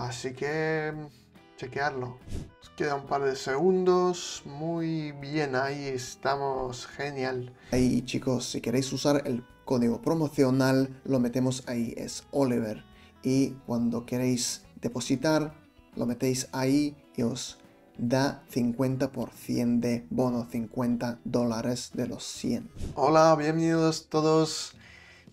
Así que chequearlo. Nos queda un par de segundos. Muy bien, ahí estamos. Genial. Ahí, chicos, si queréis usar el código promocional, lo metemos ahí, es Oliver. Y cuando queréis depositar, lo metéis ahí y os da 50% de bono, $50 de los 100. Hola, bienvenidos todos.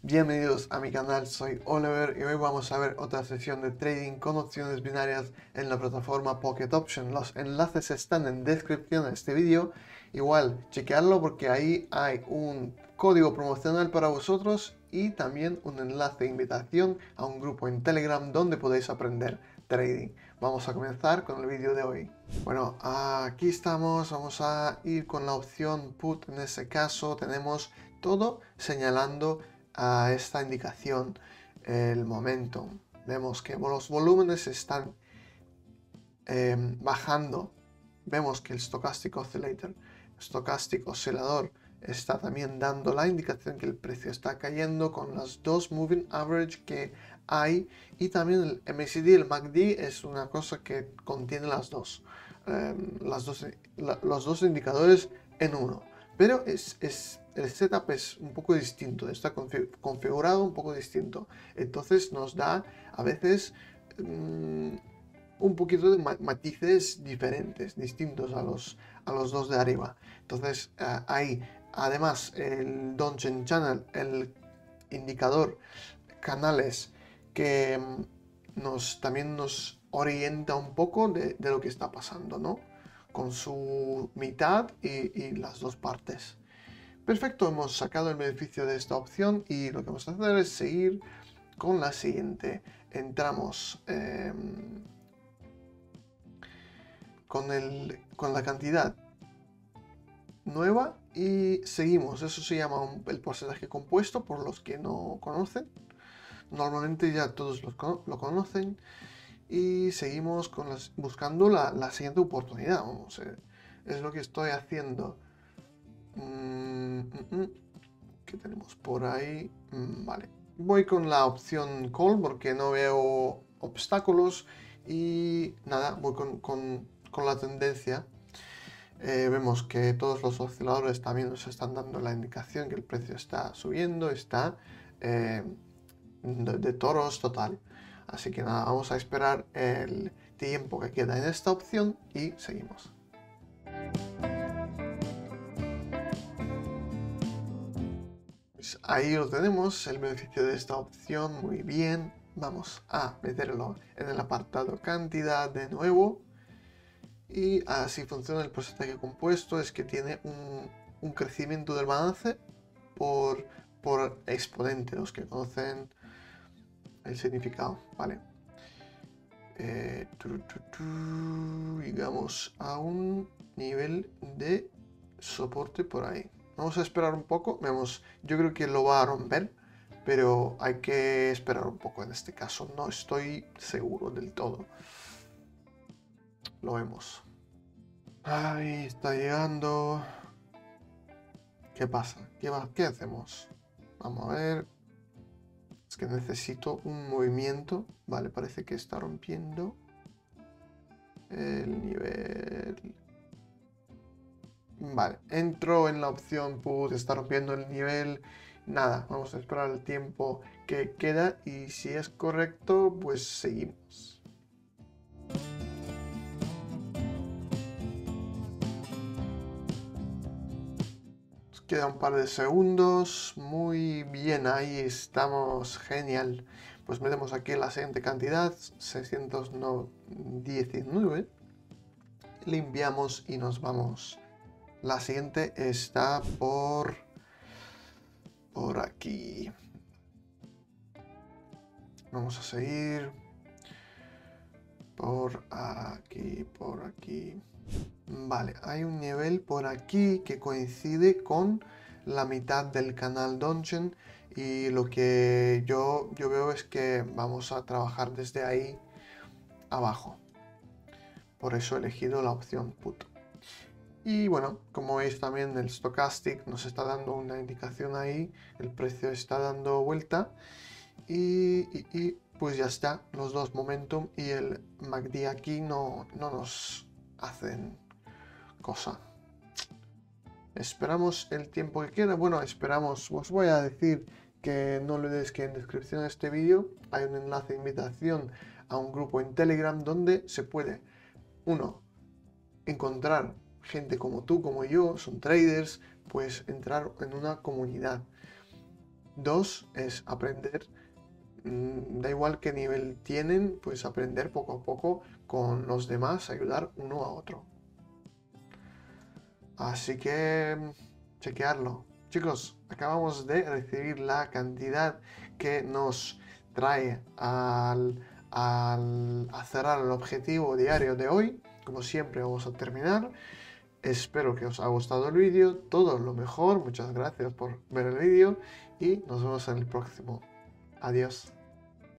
Bienvenidos a mi canal, soy Oliver y hoy vamos a ver otra sesión de trading con opciones binarias en la plataforma Pocket Option. Los enlaces están en descripción de este vídeo. Igual, chequearlo porque ahí hay un código promocional para vosotros y también un enlace de invitación a un grupo en Telegram donde podéis aprender trading. Vamos a comenzar con el vídeo de hoy. Bueno, aquí estamos, vamos a ir con la opción Put. En este caso tenemos todo señalando a esta indicación, el momentum. Vemos que los volúmenes están bajando. Vemos que el Stochastic Oscilador está también dando la indicación que el precio está cayendo con las dos Moving Average que hay, y también el MACD, el MACD es una cosa que contiene los dos indicadores en uno, pero el setup es un poco distinto, está configurado un poco distinto, entonces nos da a veces un poquito de matices diferentes, distintos a los dos de arriba. Entonces ahí, además, el Donchian Channel, el indicador canales que también nos orienta un poco de lo que está pasando, ¿no? Con su mitad y las dos partes. Perfecto, hemos sacado el beneficio de esta opción y lo que vamos a hacer es seguir con la siguiente. Entramos con la cantidad nueva y seguimos. Eso se llama el porcentaje compuesto, por los que no conocen. Normalmente ya todos lo conocen. Y seguimos buscando la siguiente oportunidad. Vamos, es lo que estoy haciendo. ¿Qué tenemos por ahí? Vale. Voy con la opción Call porque no veo obstáculos. Y nada, voy con la tendencia. Vemos que todos los osciladores también nos están dando la indicación que el precio está subiendo, está de toros total. Así que nada, vamos a esperar el tiempo que queda en esta opción y seguimos. Pues ahí lo tenemos, el beneficio de esta opción, muy bien. Vamos a meterlo en el apartado cantidad de nuevo. Y así funciona el porcentaje compuesto, es que tiene un crecimiento del balance por exponente, los que conocen el significado, ¿vale? Llegamos a un nivel de soporte por ahí. Vamos a esperar un poco, yo creo que lo va a romper, pero hay que esperar un poco en este caso, no estoy seguro del todo. Lo vemos. Ahí está llegando. ¿Qué pasa? ¿Qué hacemos? Vamos a ver. Es que necesito un movimiento. Vale, parece que está rompiendo el nivel. Vale, entro en la opción Put, está rompiendo el nivel. Nada, vamos a esperar el tiempo que queda y si es correcto, pues seguimos. Queda un par de segundos. Muy bien, ahí estamos. Genial. Pues metemos aquí la siguiente cantidad, 619. Limpiamos y nos vamos. La siguiente está por aquí. Vamos a seguir. Por aquí. Vale, hay un nivel por aquí que coincide con la mitad del canal Donchian y lo que yo veo es que vamos a trabajar desde ahí abajo. Por eso he elegido la opción Put. Y bueno, como veis también el Stochastic nos está dando una indicación ahí, el precio está dando vuelta y pues ya está, los dos Momentum y el MACD aquí no nos hacen cosa. Esperamos el tiempo que queda. Bueno, esperamos, os voy a decir que no olvidéis que en la descripción de este vídeo hay un enlace de invitación a un grupo en Telegram donde se puede, uno, encontrar gente como tú, como yo, son traders, pues entrar en una comunidad. Dos, es aprender, da igual qué nivel tienen, pues aprender poco a poco con los demás, ayudar uno a otro. Así que chequearlo. Chicos, acabamos de recibir la cantidad que nos trae a cerrar el objetivo diario de hoy. Como siempre vamos a terminar. Espero que os haya gustado el vídeo. Todo lo mejor. Muchas gracias por ver el vídeo y nos vemos en el próximo. Adiós.